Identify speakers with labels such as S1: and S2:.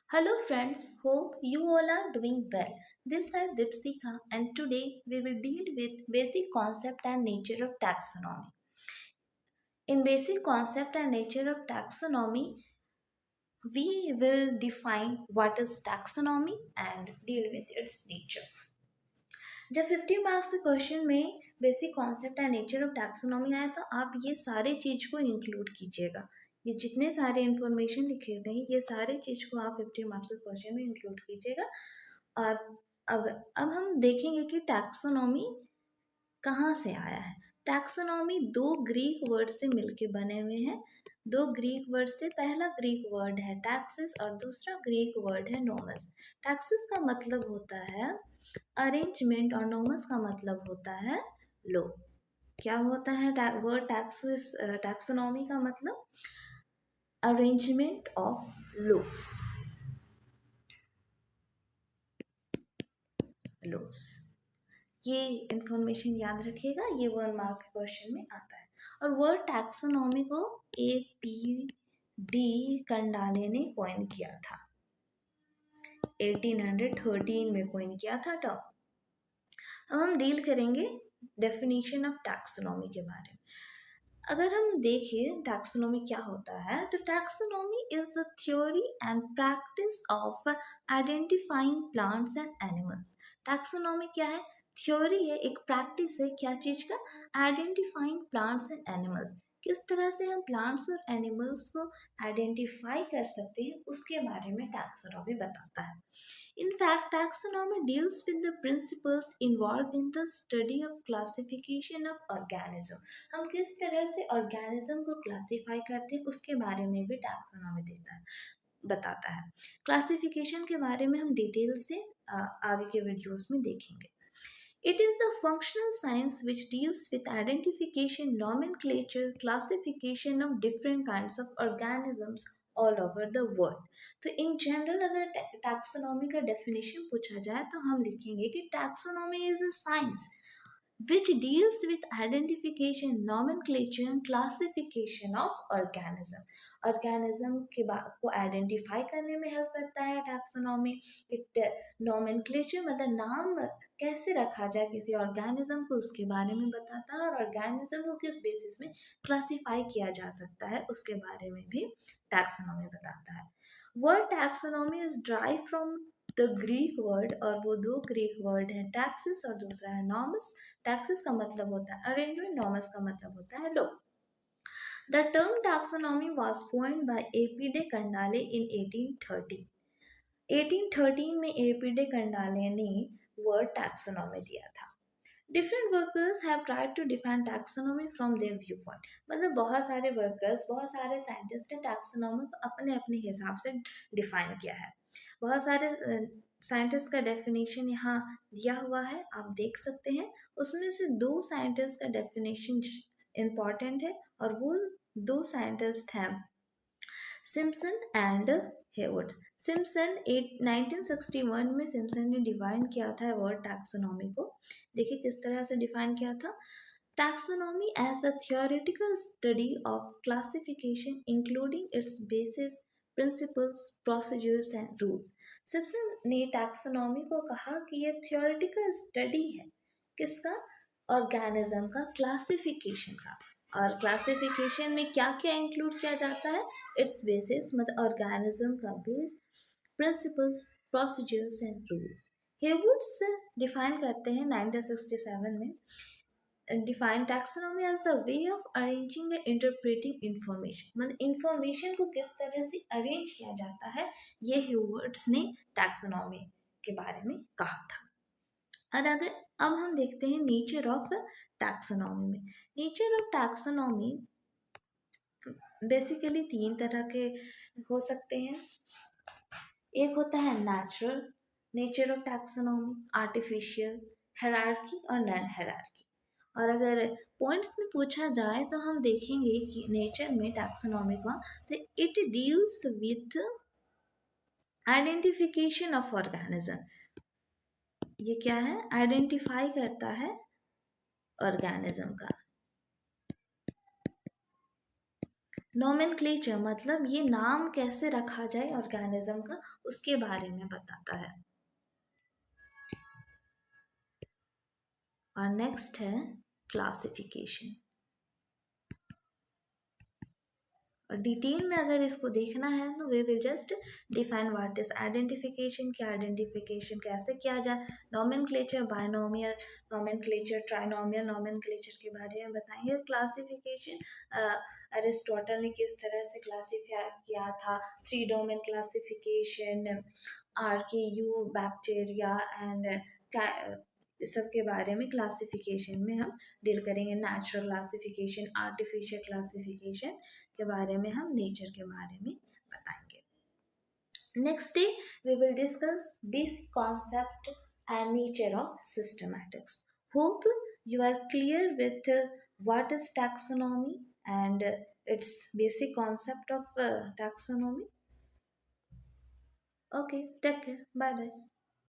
S1: Hello friends, hope you all are doing well. This is Dipsika and today we will deal with basic concept and nature of taxonomy. In basic concept and nature of taxonomy, we will define what is taxonomy and deal with its nature. जब 50 marks के question में basic concept and nature of taxonomy आया तो आप ये सारे चीज को इंक्लूड कीजिएगा। ये जितने सारे इंफॉर्मेशन लिखे गए ये सारे चीज को आप 50 मार्क्स के क्वेश्चन में इंक्लूड कीजिएगा। और अब हम देखेंगे कि टैक्सोनॉमी कहाँ से आया है। टैक्सोनॉमी दो ग्रीक वर्ड से मिलके बने हुए हैं। दो ग्रीक वर्ड से, पहला ग्रीक वर्ड है टैक्सिस और दूसरा ग्रीक वर्ड है नोमस। टैक्सिस का मतलब होता है अरेंजमेंट और नोमस का मतलब होता है लो। क्या होता है वर्ड टैक्सिस? टैक्सोनॉमी का मतलब अरेंजमेंट ऑफ लोस। ये इंफॉर्मेशन याद रखिएगा, ये 1 मार्क के क्वेश्चन में आता है। और वर्ड टैक्सोनॉमी को APD कंडाले ने कॉइन किया था, 1813 में कॉइन किया था टर्म। अब हम डील करेंगे डेफिनेशन ऑफ टैक्सोनॉमी के बारे में। अगर हम देखें टैक्सोनॉमी क्या होता है, तो taxonomy is the theory and practice of identifying plants and animals. Taxonomy क्या है? थ्योरी है, एक प्रैक्टिस है। क्या चीज का? Identifying plants and animals. किस तरह से हम प्लांट्स और एनिमल्स को आइडेंटिफाई कर सकते हैं उसके बारे में टैक्सोनॉमी बताता है। In fact, taxonomy deals with the principles involved in the study of classification of organism. हम किस तरह से ऑर्गेनिज्म को क्लासिफाई करते हैं उसके बारे में भी टैक्सोनॉमी बताता है। क्लासिफिकेशन के बारे में हम डिटेल से आगे के वीडियोस में देखेंगे। It is the functional science which deals with identification, nomenclature, classification of different kinds of organisms all over the world. तो इन जनरल अगर टैक्सोनॉमी का डेफिनेशन पूछा जाए तो हम लिखेंगे कि taxonomy is a science which deals with identification, nomenclature and classification of organism. organism को आइडेंटिफाई करने में हेल्प करता है टैक्सोनॉमी। इट nomenclature मतलब नाम कैसे रखा जाए किसी ऑर्गेनिज्म को उसके बारे में बताता है, और ऑर्गेनिज्म को किस बेसिस में क्लासिफाई किया जा सकता है उसके बारे में भी टैक्सोनॉमी बताता है। Word taxonomy is drive from the Greek word, और वो दो ग्रीक वर्ड है टैक्सिस और दूसरा है नॉमस। टैक्सिस का मतलब होता है अरेंजमेंट, नॉमस का मतलब होता है लो। The term taxonomy was coined by A.P. de Candolle in 1813. 1813 में A.P. de Candolle ने word taxonomy दिया था। Different workers have tried to define taxonomy from their viewpoint. मतलब बहुत सारे वर्कर्स, बहुत सारे साइंटिस्ट ने टैक्सोनॉमी को अपने अपने हिसाब से डिफाइन किया है। बहुत सारे साइंटिस्ट का डेफिनेशन यहाँ दिया हुआ है, आप देख सकते हैं। उसमें से दो साइंटिस्ट का डेफिनेशन इम्पॉर्टेंट है, और वो दो साइंटिस्ट हैं सिम्पसन एंड हेवर्ड। सिम्पसन 1961 में सिम्पसन ने डिफाइन किया था वर्ड टैक्सोनॉमी को। देखिए किस तरह से डिफाइन किया था। Taxonomy as a theoretical study of classification including its basis, principles, procedures and rules. Simpson ने टैक्सोनॉमी को कहा कि यह थियोरेटिकल स्टडी है किसका? ऑर्गेनिज्म का, क्लासिफिकेशन का। और क्लासिफिकेशन में क्या क्या इंक्लूड किया जाता है? इट्स बेसिस मतलब ऑर्गेनिज्म का base, principles, procedures and rules. Heywood's define करते हैं 1967 में, define taxonomy as the way of arranging and interpreting information. मतलब इंफॉर्मेशन को किस तरह से अरेंज किया जाता है, ये हेवर्ड्स ने टैक्सोनॉमी के बारे में कहा था। और अगर अब हम देखते हैं नेचर ऑफ टैक्सोनॉमी में। नेचर ऑफ टैक्सोनॉमी बेसिकली 3 तरह के हो सकते हैं। एक होता है natural nature of taxonomy, artificial, hierarchy और नॉन हायरार्की। और अगर पॉइंट्स में पूछा जाए तो हम देखेंगे कि नेचर में टैक्सोनॉमी का, तो it deals with identification of organism. ये क्या है? आइडेंटिफाई करता है ऑर्गेनिज्म का। नोमेनक्लेचर मतलब ये नाम कैसे रखा जाए ऑर्गेनिज्म का, उसके बारे में बताता है। और नेक्स्ट है क्लासिफिकेशन। और डिटेल में अगर इसको देखना है तो we will just define what is identification, क्या आइडेंटिफिकेशन कैसे किया जाए, nomenclature, binomial nomenclature, trinomial nomenclature के बारे में बताएंगे। क्लासिफिकेशन अरिस्टोटल ने किस तरह से क्लासिफाई किया था, three domain classification, archaea, bacteria and इस सब के बारे में क्लासिफिकेशन में हम डील करेंगे। नेचुरल क्लासिफिकेशन, आर्टिफिशियल क्लासिफिकेशन के बारे में हम नेचर के बारे में बताएंगे। Next day we will discuss basic concept and nature of systematics. Hope you are clear with what is taxonomy and its basic concept of taxonomy. Okay, take care. Bye bye.